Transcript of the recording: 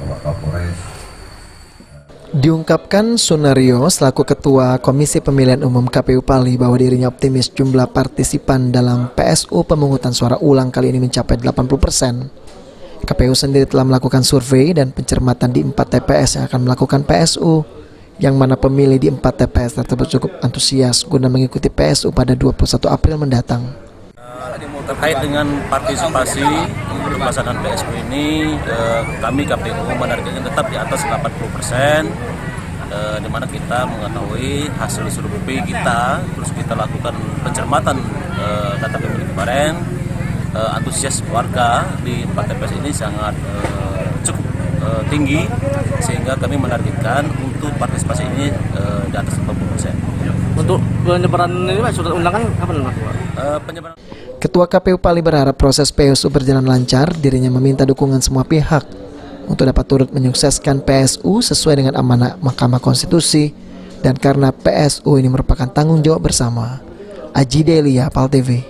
Bapak Kapolres. Diungkapkan Sunario selaku Ketua Komisi Pemilihan Umum KPU Pali bahwa dirinya optimis jumlah partisipan dalam PSU pemungutan suara ulang kali ini mencapai 80%. KPU sendiri telah melakukan survei dan pencermatan di 4 TPS yang akan melakukan PSU, yang mana pemilih di 4 TPS tersebut cukup antusias guna mengikuti PSU pada 21 April mendatang. Terkait dengan partisipasi untuk pelaksanaan PSU ini, kami KPU menargetkan tetap di atas 80%, di mana kita mengetahui hasil survei kita, terus kita lakukan pencermatan data pemilih kemarin, antusias warga di 4 TPS ini sangat cukup tinggi, sehingga kami menargetkan untuk partisipasi ini di atas 80%. Untuk penyebaran ini surat undangan kapan Mas? Penyebaran Ketua KPU Pali berharap proses PSU berjalan lancar. Dirinya meminta dukungan semua pihak untuk dapat turut menyukseskan PSU sesuai dengan amanah Mahkamah Konstitusi, dan karena PSU ini merupakan tanggung jawab bersama. Aji Delia, PAL TV.